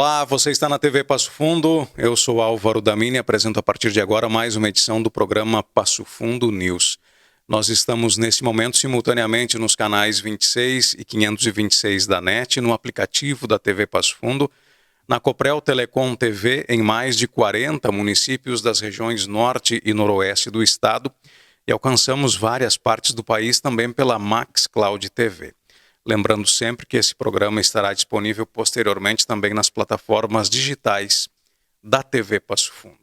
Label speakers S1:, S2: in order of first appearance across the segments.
S1: Olá, você está na TV Passo Fundo, eu sou Álvaro Damini e apresento a partir de agora mais uma edição do programa Passo Fundo News. Nós estamos nesse momento simultaneamente nos canais 26 e 526 da NET, no aplicativo da TV Passo Fundo, na Coprel Telecom TV em mais de 40 municípios das regiões norte e noroeste do estado e alcançamos várias partes do país também pela Max Cloud TV. Lembrando sempre que esse programa estará disponível posteriormente também nas plataformas digitais da TV Passo Fundo.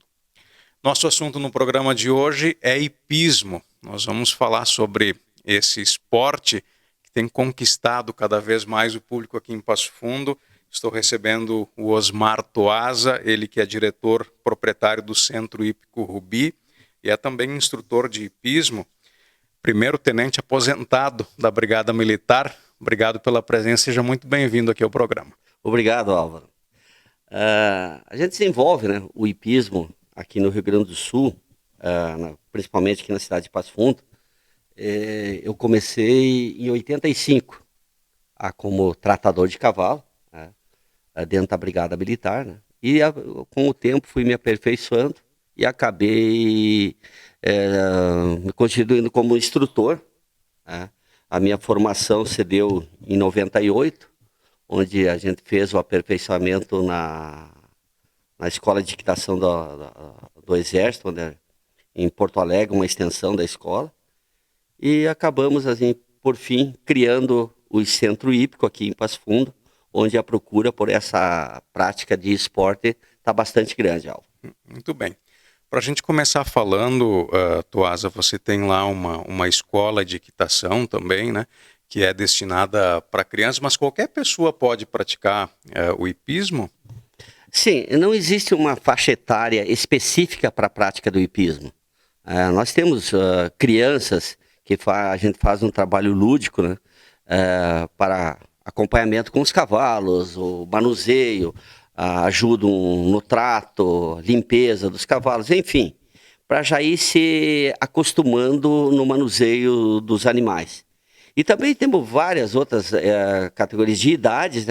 S1: Nosso assunto no programa de hoje é hipismo. Nós vamos falar sobre esse esporte que tem conquistado cada vez mais o público aqui em Passo Fundo. Estou recebendo o Osmar Toasa, ele que é diretor proprietário do Centro Hípico Rubi e é também instrutor de hipismo, primeiro tenente aposentado da Brigada Militar. Obrigado pela presença, seja muito bem-vindo aqui ao programa.
S2: Obrigado, Álvaro. A gente desenvolve, o hipismo aqui no Rio Grande do Sul, principalmente aqui na cidade de Passo Fundo. Eu comecei em 85, como tratador de cavalo, dentro da Brigada Militar, e com o tempo fui me aperfeiçoando e acabei me constituindo como instrutor. A minha formação se deu em 98, onde a gente fez o aperfeiçoamento na Escola de Equitação do Exército, em Porto Alegre, uma extensão da escola. E acabamos, assim, por fim, criando o Centro Hípico aqui em Passo Fundo, onde a procura por essa prática de esporte está bastante grande, Alvo.
S1: Muito bem. Para a gente começar falando, Toasa, você tem lá uma escola de equitação também, né? Que é destinada para crianças, mas qualquer pessoa pode praticar o hipismo?
S2: Sim, não existe uma faixa etária específica para a prática do hipismo. Nós temos crianças que a gente faz um trabalho lúdico, para acompanhamento com os cavalos, o manuseio, ajudam no trato, limpeza dos cavalos, enfim, para já ir se acostumando no manuseio dos animais. E também temos várias outras categorias de idades,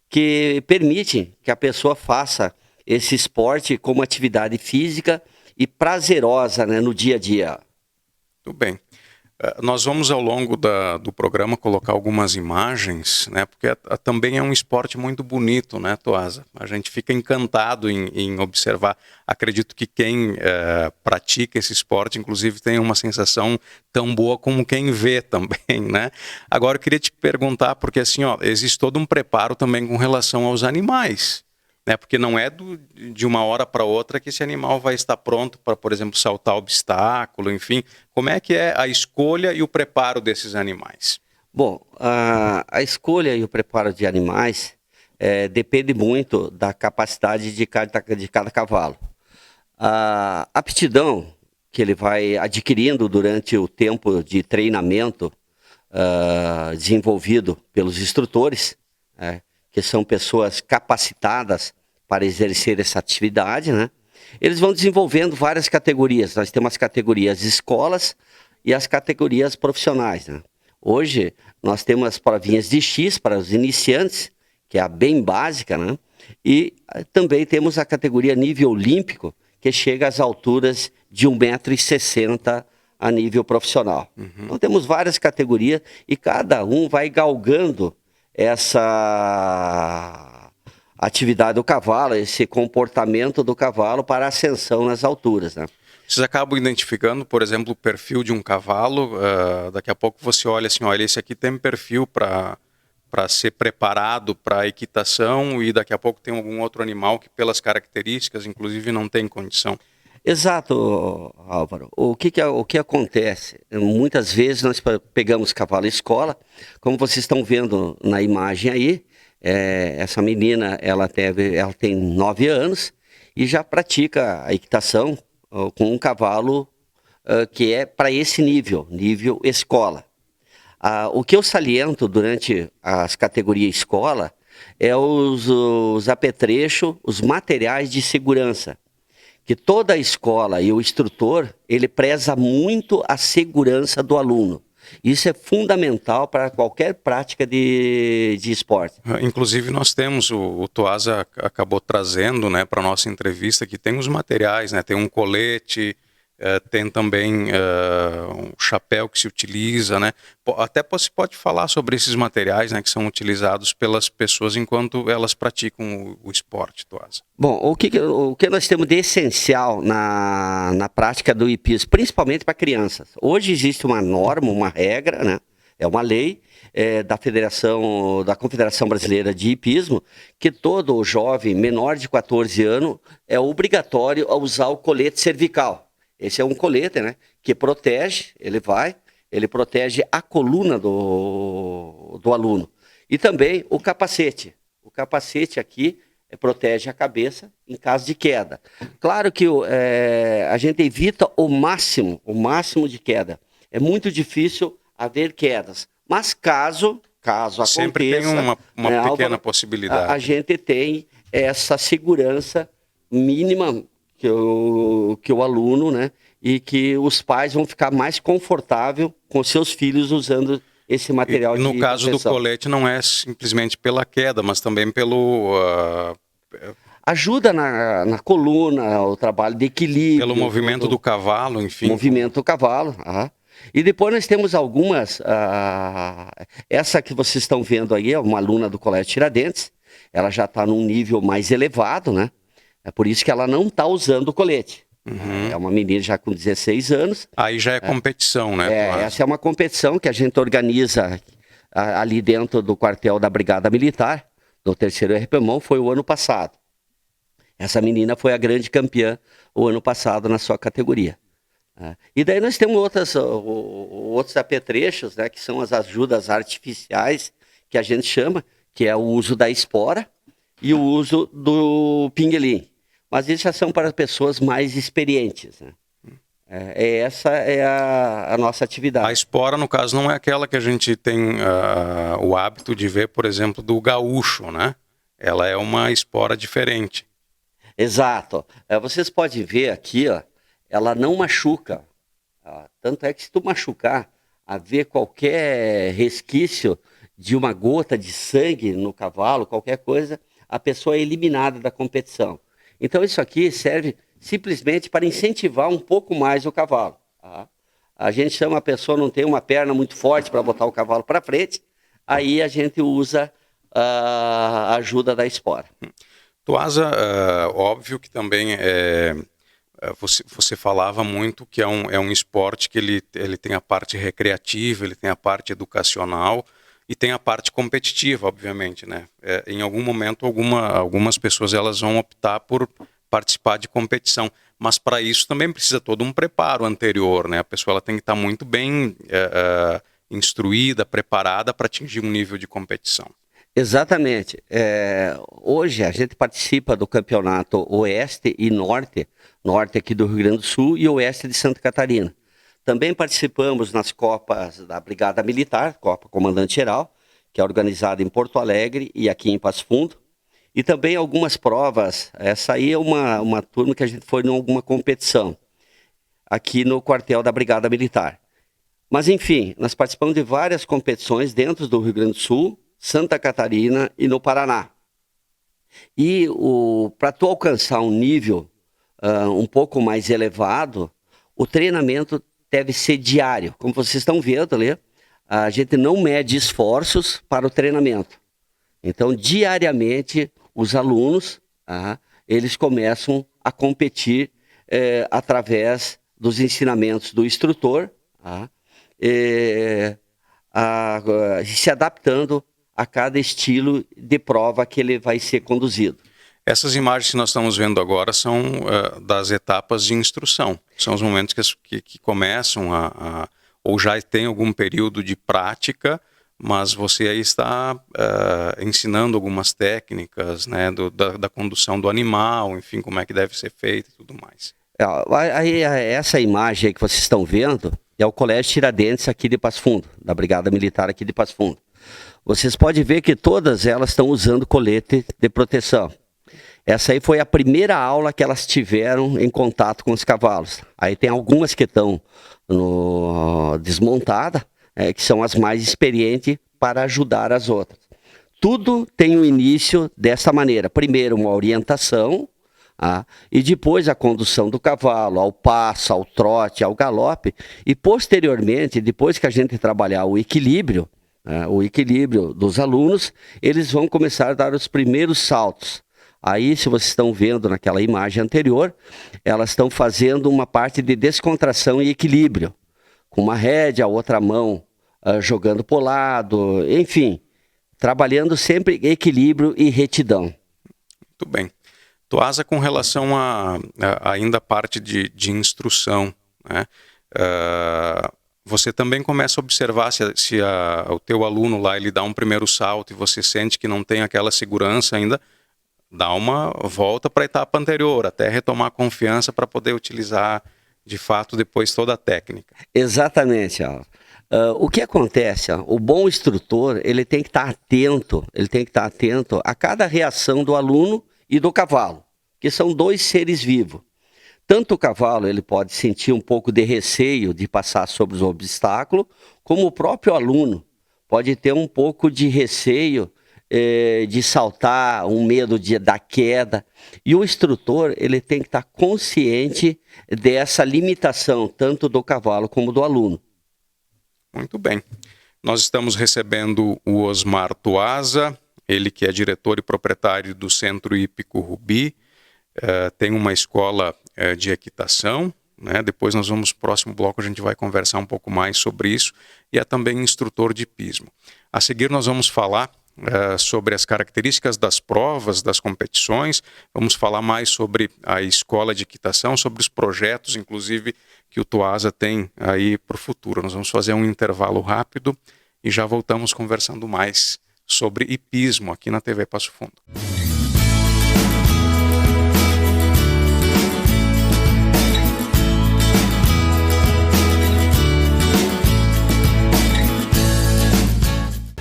S2: que permitem que a pessoa faça esse esporte como atividade física e prazerosa, no dia a dia.
S1: Muito bem. Nós vamos ao longo do programa colocar algumas imagens, porque também é um esporte muito bonito, Toasa? A gente fica encantado em observar. Acredito que quem pratica esse esporte, inclusive, tem uma sensação tão boa como quem vê também, Agora eu queria te perguntar, porque assim, existe todo um preparo também com relação aos animais. Porque não é de uma hora para outra que esse animal vai estar pronto para, por exemplo, saltar obstáculo, enfim. Como é que é a escolha e o preparo desses animais?
S2: Bom, a escolha e o preparo de animais depende muito da capacidade de cada cavalo. A aptidão que ele vai adquirindo durante o tempo de treinamento desenvolvido pelos instrutores, que são pessoas capacitadas para exercer essa atividade, eles vão desenvolvendo várias categorias. Nós temos as categorias escolas e as categorias profissionais. Hoje, nós temos as provinhas de X para os iniciantes, que é a bem básica, e também temos a categoria nível olímpico, que chega às alturas de 1,60 m a nível profissional. Uhum. Então, temos várias categorias e cada um vai galgando essa atividade do cavalo, esse comportamento do cavalo para ascensão nas alturas.
S1: Vocês acabam identificando, por exemplo, o perfil de um cavalo, daqui a pouco você olha assim, olha, esse aqui tem perfil para ser preparado para a equitação e daqui a pouco tem algum outro animal que pelas características, inclusive, não tem condição.
S2: Exato, Álvaro. O que acontece? Muitas vezes nós pegamos cavalo escola, como vocês estão vendo na imagem aí, essa menina ela tem 9 anos e já pratica a equitação com um cavalo que é para esse nível escola. O que eu saliento durante as categorias escola é os apetrechos, os materiais de segurança. Que toda a escola e o instrutor, ele preza muito a segurança do aluno. Isso é fundamental para qualquer prática de esporte.
S1: Inclusive nós temos, o Tuasa acabou trazendo, né, para a nossa entrevista, que tem os materiais, né, tem um colete, tem também um chapéu que se utiliza, né? Até você pode falar sobre esses materiais, né, que são utilizados pelas pessoas enquanto elas praticam o esporte, Tuasa.
S2: Bom, o que nós temos de essencial na prática do hipismo, principalmente para crianças? Hoje existe uma norma, uma regra, né? É uma lei da Confederação Brasileira de Hipismo, que todo jovem menor de 14 anos é obrigatório a usar o colete cervical. Esse é um colete, né, que protege, ele protege a coluna do aluno. E também o capacete. O capacete aqui protege a cabeça em caso de queda. Claro que a gente evita o máximo de queda. É muito difícil haver quedas. Mas caso aconteça...
S1: Sempre tem uma pequena possibilidade.
S2: A gente tem essa segurança mínima que o aluno, né, e que os pais vão ficar mais confortável com seus filhos usando esse material de proteção.
S1: No caso do colete não é simplesmente pela queda, mas também pelo...
S2: Ajuda na coluna, o trabalho de equilíbrio.
S1: Pelo movimento do cavalo, enfim.
S2: Movimento do cavalo. E depois nós temos algumas... essa que vocês estão vendo aí é uma aluna do Colégio Tiradentes. Ela já está num nível mais elevado, né? É por isso que ela não está usando o colete. É uma menina já com 16 anos.
S1: Aí já é competição, né?
S2: Essa é uma competição que a gente organiza ali dentro do quartel da Brigada Militar, do 3º RPMão, foi o ano passado. Essa menina foi a grande campeã o ano passado na sua categoria. E daí nós temos outros apetrechos, né, que são as ajudas artificiais, que a gente chama, que é o uso da espora e o uso do pinguelim. Mas isso já são para pessoas mais experientes, né? Essa é a nossa atividade.
S1: A espora, no caso, não é aquela que a gente tem o hábito de ver, por exemplo, do gaúcho, né? Ela é uma espora diferente.
S2: Exato. Vocês podem ver aqui, ó, ela não machuca. Tanto é que se tu machucar, haver qualquer resquício de uma gota de sangue no cavalo, qualquer coisa, a pessoa é eliminada da competição. Então isso aqui serve simplesmente para incentivar um pouco mais o cavalo. A gente chama a pessoa não tem uma perna muito forte para botar o cavalo para frente, aí a gente usa a ajuda da espora.
S1: Tuasa, óbvio que também você falava muito que é um esporte que ele tem a parte recreativa, ele tem a parte educacional e tem a parte competitiva, obviamente, né? Em algum momento, algumas pessoas elas vão optar por participar de competição, mas para isso também precisa todo um preparo anterior, né? A pessoa ela tem que estar muito bem instruída, preparada para atingir um nível de competição.
S2: Exatamente. Hoje a gente participa do campeonato Oeste e Norte aqui do Rio Grande do Sul e Oeste de Santa Catarina. Também participamos nas Copas da Brigada Militar, Copa Comandante Geral, que é organizada em Porto Alegre e aqui em Passo Fundo. E também algumas provas, essa aí é uma turma que a gente foi em alguma competição, aqui no quartel da Brigada Militar. Mas enfim, nós participamos de várias competições dentro do Rio Grande do Sul, Santa Catarina e no Paraná. E para tu alcançar um nível um pouco mais elevado, o treinamento deve ser diário. Como vocês estão vendo ali, a gente não mede esforços para o treinamento. Então, diariamente, os alunos, eles começam a competir através dos ensinamentos do instrutor, se adaptando a cada estilo de prova que ele vai ser conduzido.
S1: Essas imagens que nós estamos vendo agora são das etapas de instrução. São os momentos que começam ou já tem algum período de prática, mas você aí está ensinando algumas técnicas, né, da condução do animal, enfim, como é que deve ser feito e tudo mais.
S2: Essa imagem aí que vocês estão vendo é o Colégio Tiradentes aqui de Passo Fundo, da Brigada Militar aqui de Passo Fundo. Vocês podem ver que todas elas estão usando colete de proteção. Essa aí foi a primeira aula que elas tiveram em contato com os cavalos. Aí tem algumas que estão desmontadas, que são as mais experientes, para ajudar as outras. Tudo tem um início dessa maneira. Primeiro, uma orientação, e depois a condução do cavalo, ao passo, ao trote, ao galope, e posteriormente, depois que a gente trabalhar o equilíbrio dos alunos, eles vão começar a dar os primeiros saltos. Aí, se vocês estão vendo naquela imagem anterior, elas estão fazendo uma parte de descontração e equilíbrio, com uma rédea, a outra mão jogando para o lado, enfim, trabalhando sempre equilíbrio e retidão.
S1: Muito bem. Tuasa, com relação a ainda a parte de instrução, né? Você também começa a observar se o teu aluno lá ele dá um primeiro salto e você sente que não tem aquela segurança ainda, dá uma volta para a etapa anterior, até retomar a confiança para poder utilizar de fato depois toda a técnica.
S2: Exatamente, Álvaro. O que acontece? O bom instrutor ele tem que estar atento, a cada reação do aluno e do cavalo, que são dois seres vivos. Tanto o cavalo ele pode sentir um pouco de receio de passar sobre os obstáculos, como o próprio aluno pode ter um pouco de receio de saltar, um medo da queda. E o instrutor ele tem que estar consciente dessa limitação, tanto do cavalo como do aluno.
S1: Muito bem. Nós estamos recebendo o Osmar Tuasa, ele que é diretor e proprietário do Centro Hípico Rubi, tem uma escola de equitação, né? Depois nós vamos, no próximo bloco, a gente vai conversar um pouco mais sobre isso, e é também instrutor de hipismo. A seguir nós vamos falar sobre as características das provas, das competições, vamos falar mais sobre a escola de equitação, sobre os projetos, inclusive, que o Tuasa tem aí para o futuro. Nós vamos fazer um intervalo rápido e já voltamos conversando mais sobre hipismo aqui na TV Passo Fundo.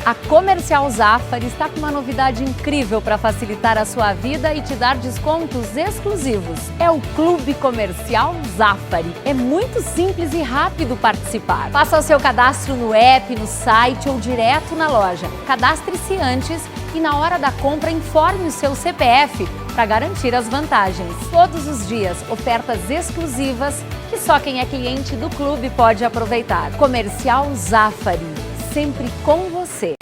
S3: A Comercial Zafari está com uma novidade incrível para facilitar a sua vida e te dar descontos exclusivos. É o Clube Comercial Zafari. É muito simples e rápido participar. Faça o seu cadastro no app, no site ou direto na loja. Cadastre-se antes e na hora da compra informe o seu CPF para garantir as vantagens. Todos os dias, ofertas exclusivas que só quem é cliente do clube pode aproveitar. Comercial Zafari, sempre com você.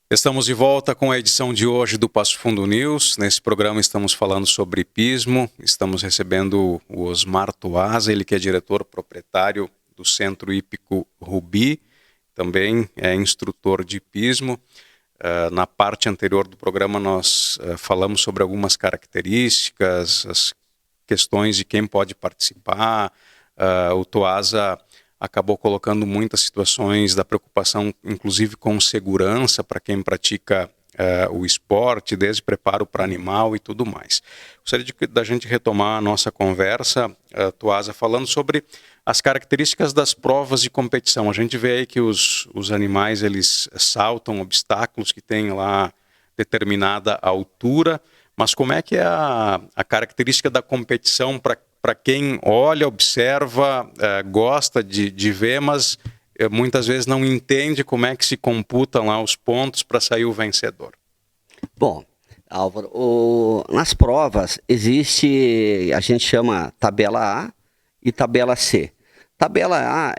S1: Estamos de volta com a edição de hoje do Passo Fundo News. Nesse programa estamos falando sobre hipismo. Estamos recebendo o Osmar Tuasa, ele que é diretor proprietário do Centro Hípico Rubi, também é instrutor de hipismo. Na parte anterior do programa nós falamos sobre algumas características, as questões de quem pode participar. O Tuasa acabou colocando muitas situações da preocupação, inclusive com segurança para quem pratica o esporte, desde preparo para animal e tudo mais. Gostaria da gente retomar a nossa conversa, Tuasa, falando sobre as características das provas de competição. A gente vê aí que os animais eles saltam obstáculos que têm lá determinada altura, mas como é que é a característica da competição para quem olha, observa, gosta de ver, mas muitas vezes não entende como é que se computam lá os pontos para sair o vencedor?
S2: Bom, Álvaro, nas provas existe, a gente chama tabela A e tabela C. Tabela A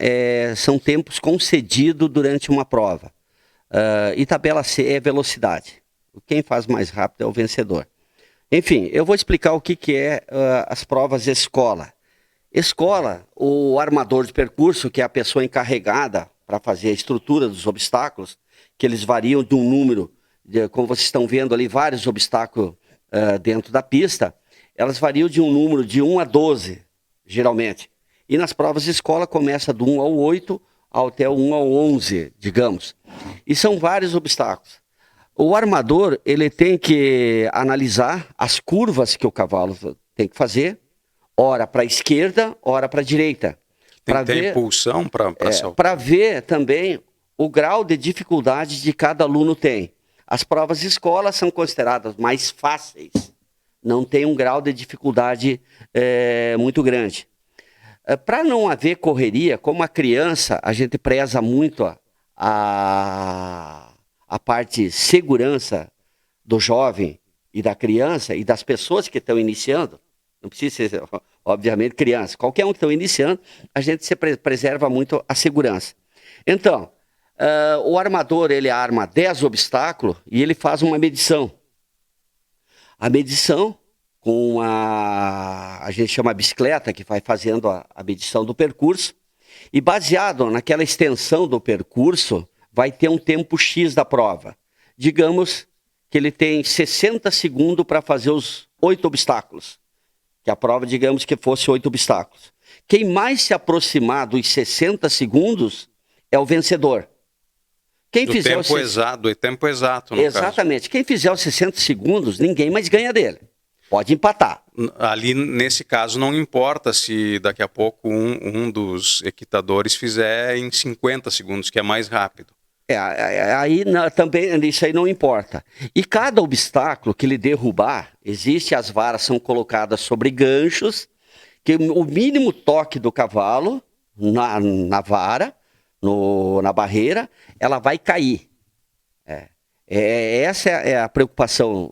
S2: são tempos concedidos durante uma prova, e tabela C é velocidade. Quem faz mais rápido é o vencedor. Enfim, eu vou explicar o que é as provas escola. Escola, o armador de percurso, que é a pessoa encarregada para fazer a estrutura dos obstáculos, que eles variam de um número, como vocês estão vendo ali, vários obstáculos dentro da pista, elas variam de um número de 1 a 12, geralmente. E nas provas de escola começa do 1 ao 8, até o 1 ao 11, digamos. E são vários obstáculos. O armador, ele tem que analisar as curvas que o cavalo tem que fazer, ora para a esquerda, ora para a direita.
S1: Tem que ter impulsão para saltar.
S2: Para ver também o grau de dificuldade de cada aluno tem. As provas de escola são consideradas mais fáceis, não tem um grau de dificuldade muito grande. Para não haver correria, como a criança, a gente preza muito a parte segurança do jovem e da criança e das pessoas que estão iniciando. Não precisa ser, obviamente, criança. Qualquer um que está iniciando, a gente se preserva muito a segurança. Então, o armador, ele arma 10 obstáculos e ele faz uma medição. A medição com a gente chama bicicleta, que vai fazendo a medição do percurso. E baseado naquela extensão do percurso, vai ter um tempo X da prova. Digamos que ele tem 60 segundos para fazer os 8 obstáculos. Que a prova, digamos que fosse 8 obstáculos. Quem mais se aproximar dos 60 segundos é o vencedor. Quem
S1: do
S2: fizer
S1: tempo exato, no
S2: Exatamente.
S1: caso.
S2: Quem fizer os 60 segundos, ninguém mais ganha dele. Pode empatar.
S1: Ali, nesse caso, não importa se daqui a pouco um dos equitadores fizer em 50 segundos, que é mais rápido.
S2: Também isso aí não importa. E cada obstáculo que ele derrubar, as varas são colocadas sobre ganchos, que o mínimo toque do cavalo na vara, na barreira, ela vai cair. Essa é a preocupação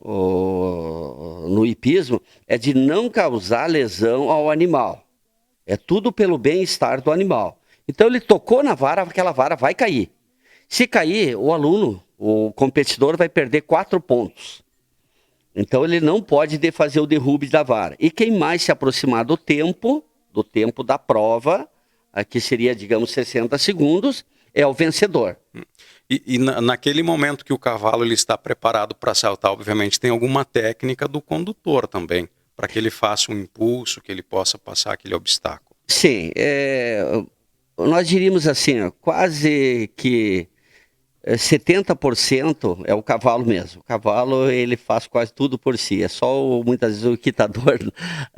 S2: no hipismo, é de não causar lesão ao animal. É tudo pelo bem-estar do animal. Então ele tocou na vara, aquela vara vai cair. Se cair, o aluno, o competidor, vai perder 4 pontos. Então ele não pode fazer o derrube da vara. E quem mais se aproximar do tempo da prova, que seria, digamos, 60 segundos, é o vencedor.
S1: E naquele momento que o cavalo ele está preparado para saltar, obviamente tem alguma técnica do condutor também, para que ele faça um impulso, que ele possa passar aquele obstáculo.
S2: Sim, nós diríamos assim, quase que 70% é o cavalo mesmo. O cavalo, ele faz quase tudo por si. É só, muitas vezes, o equitador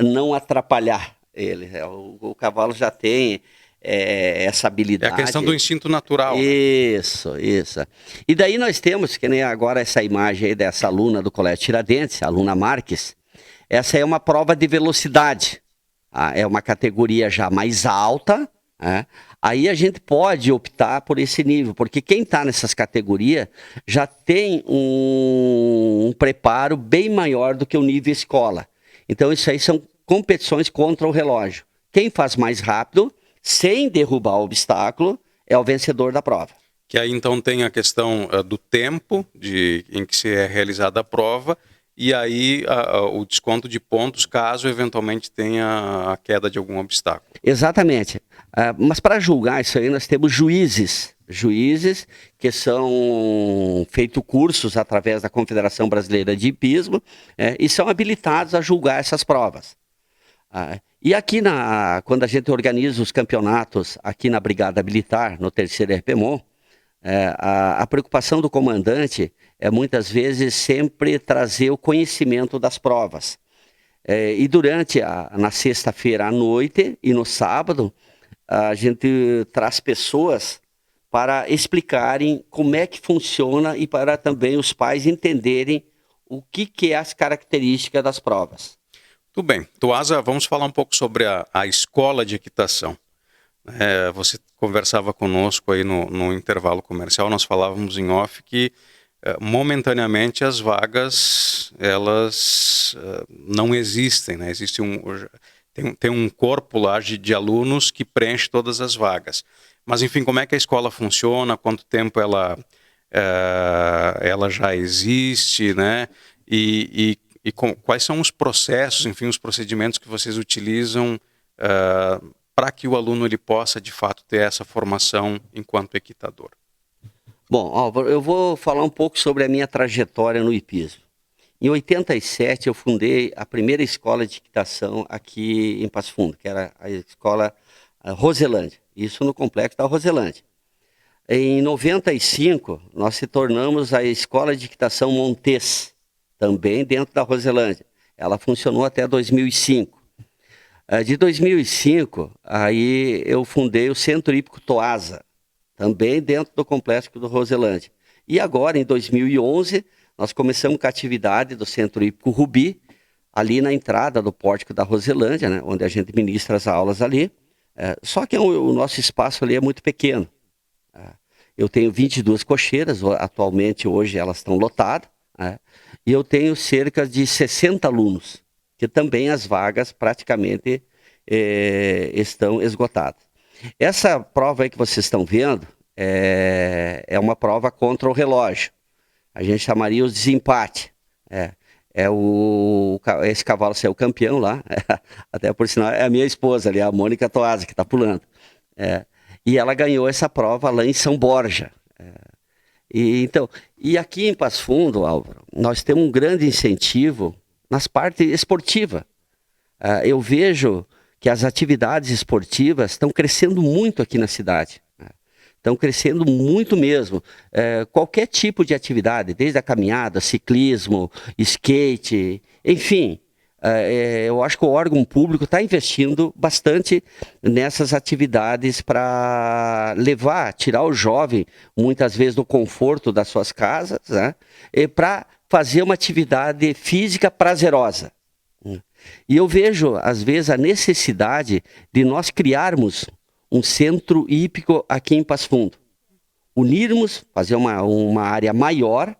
S2: não atrapalhar ele. O cavalo já tem essa habilidade.
S1: É a questão do instinto natural.
S2: Isso. E daí nós temos, que nem agora essa imagem aí dessa aluna do Colégio Tiradentes, a aluna Marques. Essa é uma prova de velocidade. É uma categoria já mais alta, Aí a gente pode optar por esse nível, porque quem está nessas categorias já tem um preparo bem maior do que o nível escola. Então isso aí são competições contra o relógio. Quem faz mais rápido, sem derrubar o obstáculo, é o vencedor da prova.
S1: Que aí então tem a questão do tempo em que se é realizada a prova, e aí o desconto de pontos caso eventualmente tenha a queda de algum obstáculo.
S2: Exatamente. Mas para julgar isso aí nós temos juízes que são feitos cursos através da Confederação Brasileira de Hipismo e são habilitados a julgar essas provas. E aqui, quando a gente organiza os campeonatos aqui na Brigada Militar, no 3º RPMON, a preocupação do comandante é muitas vezes sempre trazer o conhecimento das provas. E na sexta-feira à noite e no sábado, a gente traz pessoas para explicarem como é que funciona e para também os pais entenderem o que é as características das provas.
S1: Tudo bem. Tuasa, vamos falar um pouco sobre a escola de equitação. Você conversava conosco aí no intervalo comercial, nós falávamos em off que momentaneamente as vagas, elas não existem, né? Tem um corpo lá de alunos que preenche todas as vagas. Mas, enfim, como é que a escola funciona, quanto tempo ela já existe, né? E quais são os processos, enfim, os procedimentos que vocês utilizam para que o aluno ele possa, de fato, ter essa formação enquanto equitador?
S2: Bom, Álvaro, eu vou falar um pouco sobre a minha trajetória no hipismo. Em 87, eu fundei a primeira escola de equitação aqui em Passo Fundo, que era a escola Roselândia, isso no complexo da Roselândia. Em 95, nós se tornamos a Escola de Equitação Montes, também dentro da Roselândia. Ela funcionou até 2005. De 2005, aí eu fundei o Centro Hípico Toasa, também dentro do complexo do Roselândia. E agora, em 2011, nós começamos com a atividade do Centro Hípico Rubi, ali na entrada do pórtico da Roselândia, né, onde a gente ministra as aulas ali. Só que o nosso espaço ali é muito pequeno. Eu tenho 22 cocheiras, atualmente hoje elas estão lotadas, e eu tenho cerca de 60 alunos, que também as vagas praticamente estão esgotadas. Essa prova aí que vocês estão vendo é uma prova contra o relógio. A gente chamaria o desempate. Esse cavalo saiu campeão lá, até por sinal é a minha esposa ali, a Mônica Toasa, que está pulando. E ela ganhou essa prova lá em São Borja. E aqui em Passo Fundo, Álvaro, nós temos um grande incentivo nas partes esportivas. Eu vejo que as atividades esportivas estão crescendo muito aqui na cidade. Estão crescendo muito mesmo. Qualquer tipo de atividade, desde a caminhada, ciclismo, skate, enfim. Eu acho que o órgão público está investindo bastante nessas atividades para tirar o jovem, muitas vezes, do conforto das suas casas, né? E para fazer uma atividade física prazerosa. E eu vejo, às vezes, a necessidade de nós criarmos um centro hípico aqui em Passo Fundo. Unirmos, fazer uma área maior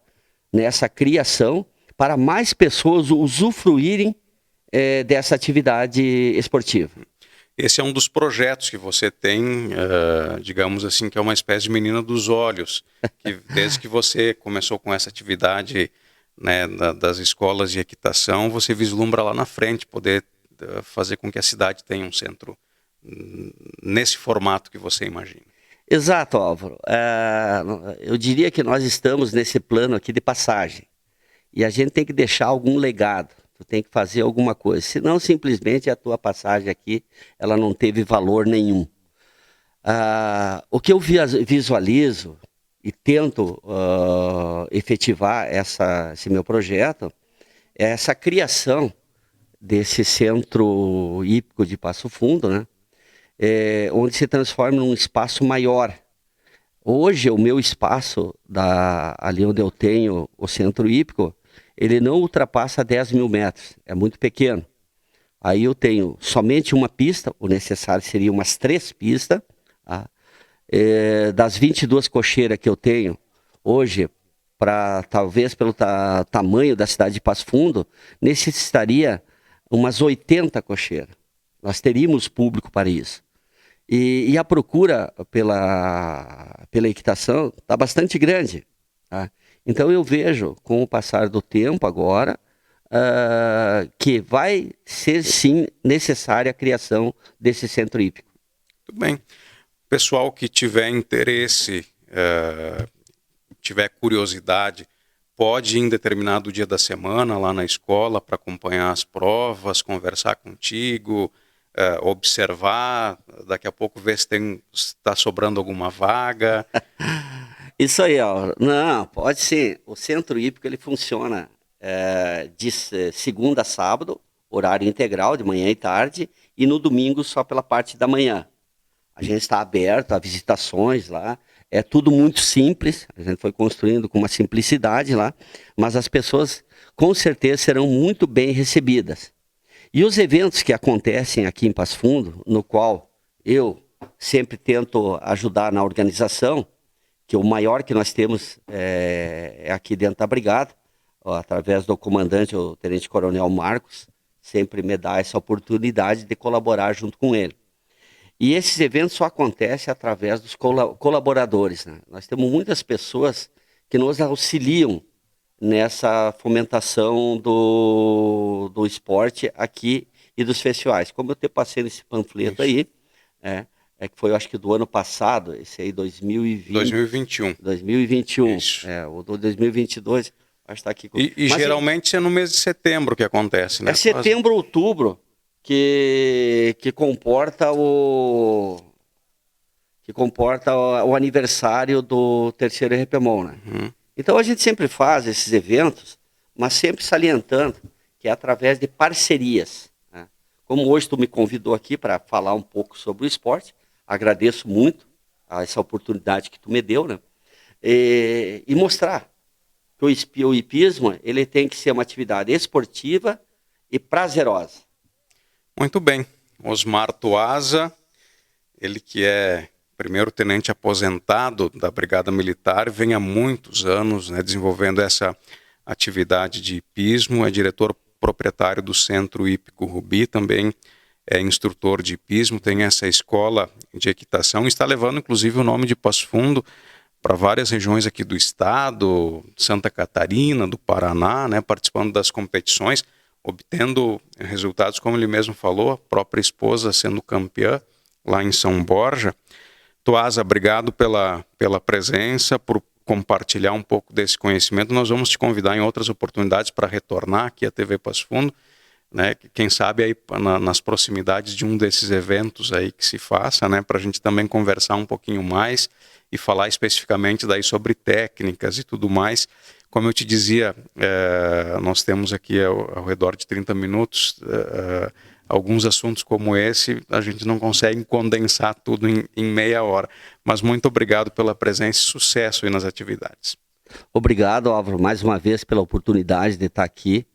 S2: nessa criação para mais pessoas usufruírem dessa atividade esportiva.
S1: Esse é um dos projetos que você tem, digamos assim, que é uma espécie de menina dos olhos, que desde que você começou com essa atividade, né, das escolas de equitação, você vislumbra lá na frente poder fazer com que a cidade tenha um centro nesse formato que você imagina.
S2: Exato, Álvaro. Eu diria que nós estamos nesse plano aqui de passagem. E a gente tem que deixar algum legado. Tu tem que fazer alguma coisa. Senão, simplesmente, a tua passagem aqui, ela não teve valor nenhum. O que eu visualizo e tento efetivar esse meu projeto é essa criação desse centro hípico de Passo Fundo, né? Onde se transforma num espaço maior. Hoje, o meu espaço, ali onde eu tenho o centro hípico, ele não ultrapassa 10 mil metros, é muito pequeno. Aí eu tenho somente uma pista, o necessário seria umas 3 pistas. Das 22 cocheiras que eu tenho hoje, talvez pelo tamanho da cidade de Passo Fundo, necessitaria umas 80 cocheiras. Nós teríamos público para isso. E a procura pela equitação está bastante grande. Então eu vejo, com o passar do tempo agora, que vai ser sim necessária a criação desse centro hípico.
S1: Muito bem. Pessoal que tiver interesse, tiver curiosidade, pode ir em determinado dia da semana lá na escola para acompanhar as provas, conversar contigo, observar, daqui a pouco ver se está sobrando alguma vaga.
S2: Isso aí, ó. Não, pode ser. O centro hípico ele funciona de segunda a sábado, horário integral, de manhã e tarde, e no domingo só pela parte da manhã. A gente está aberto a visitações lá, é tudo muito simples, a gente foi construindo com uma simplicidade lá, mas as pessoas com certeza serão muito bem recebidas. E os eventos que acontecem aqui em Passo Fundo, no qual eu sempre tento ajudar na organização, que o maior que nós temos é aqui dentro da brigada, através do comandante, o Tenente Coronel Marcos, sempre me dá essa oportunidade de colaborar junto com ele. E esses eventos só acontecem através dos colaboradores, né? Nós temos muitas pessoas que nos auxiliam nessa fomentação do esporte aqui e dos festivais. Como eu te passei nesse panfleto aí, que foi, eu acho que do ano passado, esse aí 2021. 2021.
S1: Isso.
S2: O do 2022, acho que está aqui.
S1: E geralmente é no mês de setembro que acontece, né?
S2: É setembro, outubro, que comporta o aniversário do terceiro RPMOL, né? Então a gente sempre faz esses eventos, mas sempre salientando que é através de parcerias, né? Como hoje tu me convidou aqui para falar um pouco sobre o esporte, agradeço muito essa oportunidade que tu me deu, né? E mostrar que o hipismo ele tem que ser uma atividade esportiva e prazerosa.
S1: Muito bem. Osmar Tuasa, ele que é primeiro-tenente aposentado da Brigada Militar, vem há muitos anos, né, desenvolvendo essa atividade de hipismo, é diretor proprietário do Centro Hípico Rubi, também é instrutor de hipismo, tem essa escola de equitação, está levando inclusive o nome de Passo Fundo para várias regiões aqui do estado, Santa Catarina, do Paraná, né, participando das competições, obtendo resultados, como ele mesmo falou, a própria esposa sendo campeã lá em São Borja. Tuasa, obrigado pela presença, por compartilhar um pouco desse conhecimento. Nós vamos te convidar em outras oportunidades para retornar aqui à TV Passo Fundo, né? Quem sabe aí nas proximidades de um desses eventos aí que se faça, né? Para a gente também conversar um pouquinho mais e falar especificamente daí sobre técnicas e tudo mais. Como eu te dizia, nós temos aqui ao redor de 30 minutos, alguns assuntos como esse, a gente não consegue condensar tudo em meia hora. Mas muito obrigado pela presença e sucesso aí nas atividades.
S2: Obrigado, Álvaro, mais uma vez pela oportunidade de estar aqui,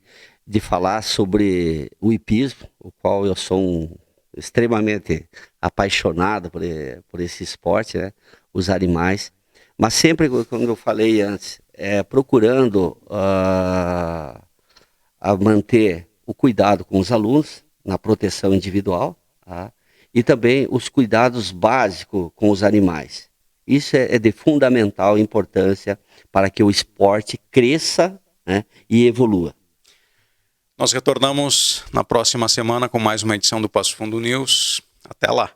S2: de falar sobre o hipismo, o qual eu sou extremamente apaixonado por esse esporte, né? Os animais. Mas sempre, como eu falei antes, procurando a manter o cuidado com os alunos, na proteção individual, tá? E também os cuidados básicos com os animais. Isso é de fundamental importância para que o esporte cresça, né, e evolua.
S1: Nós retornamos na próxima semana com mais uma edição do Passo Fundo News. Até lá!